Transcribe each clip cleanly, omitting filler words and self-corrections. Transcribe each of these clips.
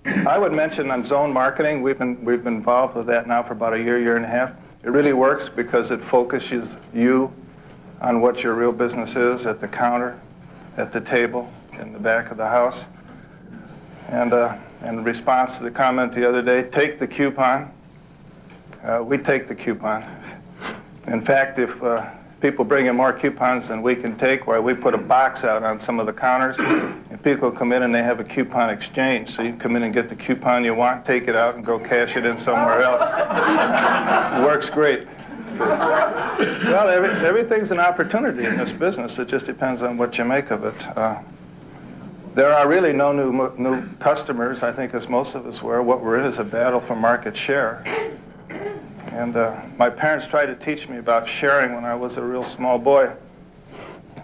I would mention on zone marketing, we've been involved with that now for about a year and a half. It really works because it focuses you on what your real business is at the counter, at the table, in the back of the house. And in response to the comment the other day, take the coupon. We take the coupon. In fact, if people bring in more coupons than we can take, why we put a box out on some of the counters, and people come in and they have a coupon exchange. So you come in and get the coupon you want, take it out, and go cash it in somewhere else. It works great. Well, everything's an opportunity in this business. It just depends on what you make of it. There are really no new customers, I think, as most of us were. What we're in is a battle for market share. And my parents tried to teach me about sharing when I was a real small boy,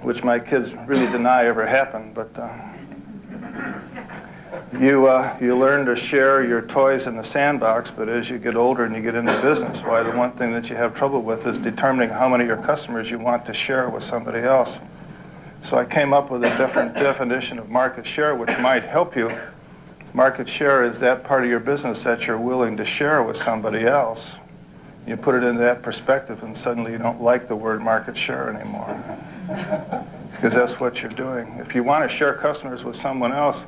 which my kids really deny ever happened. But you learn to share your toys in the sandbox, but as you get older and you get into business, why, the one thing that you have trouble with is determining how many of your customers you want to share with somebody else. So I came up with a different definition of market share, which might help you. Market share is that part of your business that you're willing to share with somebody else. You put it into that perspective, and suddenly you don't like the word market share anymore, because that's what you're doing. If you want to share customers with someone else,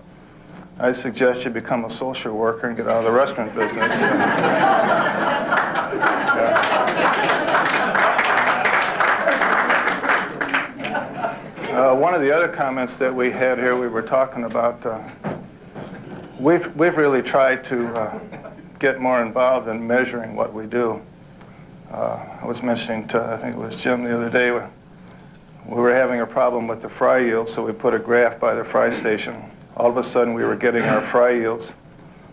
I suggest you become a social worker and get out of the restaurant business. One of the other comments that we had here, we were talking about, we've really tried to get more involved in measuring what we do. I was mentioning to, I think it was Jim the other day, we were having a problem with the fry yield, so we put a graph by the fry station. All of a sudden, we were getting our fry yields.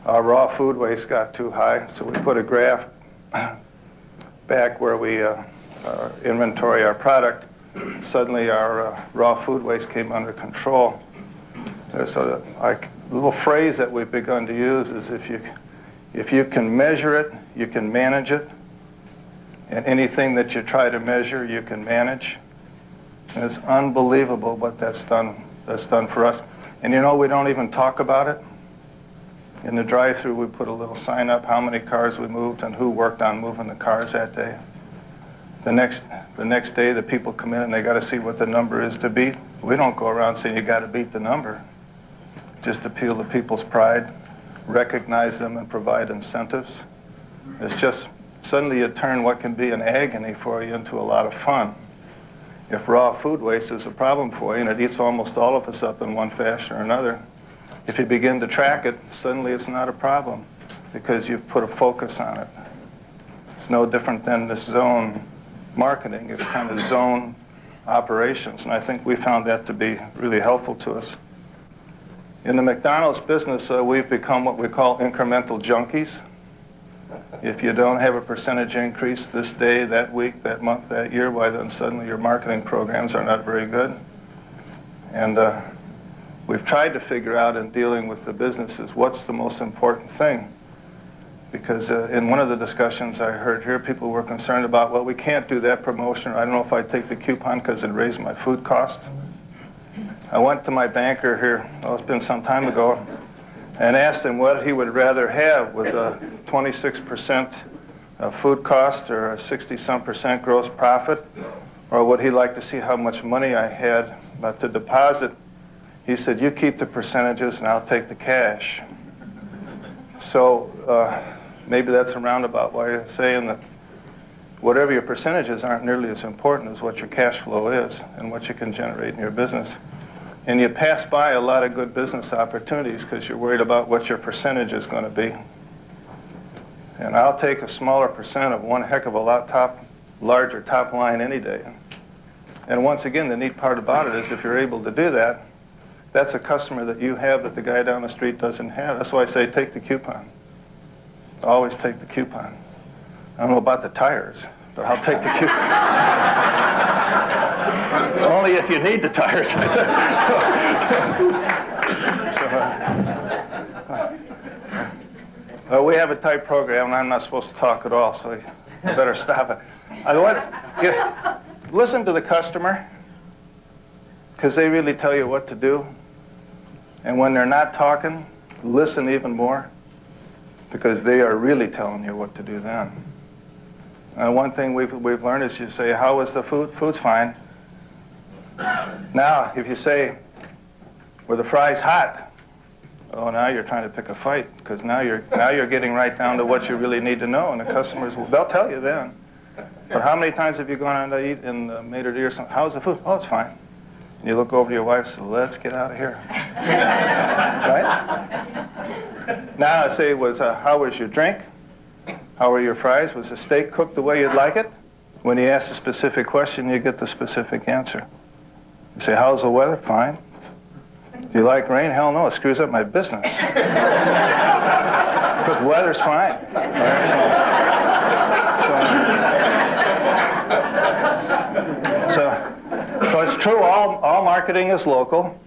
Our raw food waste got too high, so we put a graph back where we inventory our product. Suddenly, our raw food waste came under control. So the little phrase that we've begun to use is if you can measure it, you can manage it. And anything that you try to measure, you can manage. And it's unbelievable what that's done for us. And you know, we don't even talk about it. In the drive-thru, we put a little sign up how many cars we moved and who worked on moving the cars that day. The next day, the people come in and they got to see what the number is to beat. We don't go around saying you got to beat the number. Just appeal to people's pride, recognize them, and provide incentives. It's just suddenly you turn what can be an agony for you into a lot of fun. If raw food waste is a problem for you, and it eats almost all of us up in one fashion or another, if you begin to track it, suddenly it's not a problem because you've put a focus on it. It's no different than this zone marketing. It's kind of zone operations, and I think we found that to be really helpful to us. In the McDonald's business, we've become what we call incremental junkies. If you don't have a percentage increase this day, that week, that month, that year, why then suddenly your marketing programs are not very good. And we've tried to figure out in dealing with the businesses what's the most important thing. Because in one of the discussions I heard here, people were concerned about, well, we can't do that promotion. I don't know if I take the coupon because it raised my food cost. I went to my banker here, it's been some time ago, and asked him what he would rather have, was a 26% food cost or a 60-some% gross profit, or would he like to see how much money I had to deposit? He said, you keep the percentages and I'll take the cash. So maybe that's a roundabout way of saying that whatever your percentages aren't nearly as important as what your cash flow is and what you can generate in your business. And you pass by a lot of good business opportunities because you're worried about what your percentage is going to be. And I'll take a smaller percent of one heck of a lot larger top line any day. And once again, the neat part about it is if you're able to do that, that's a customer that you have that the guy down the street doesn't have. That's why I say take the coupon. Always take the coupon. I don't know about the tires, but I'll take the coupon. Only if you need the tires. We have a tight program, and I'm not supposed to talk at all, so I better stop it. Listen to the customer, because they really tell you what to do. And when they're not talking, listen even more, because they are really telling you what to do then. And one thing we've learned is you say, how was the food? Food's fine. Now, if you say, were the fries hot? Oh, now you're trying to pick a fight, because now you're getting right down to what you really need to know, and the customers, they'll tell you then. But how many times have you gone on to eat in Maitre D' or something? How's the food? Oh, it's fine. And you look over to your wife and say, let's get out of here. Right? Now I say, how was your drink? How were your fries? Was the steak cooked the way you'd like it? When you ask a specific question, you get the specific answer. You say, how's the weather? Fine. Do you like rain? Hell no, it screws up my business. But the weather's fine. Right? So it's true, all marketing is local.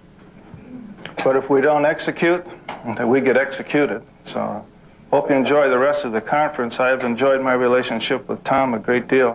But if we don't execute, then we get executed. So hope you enjoy the rest of the conference. I've enjoyed my relationship with Tom a great deal.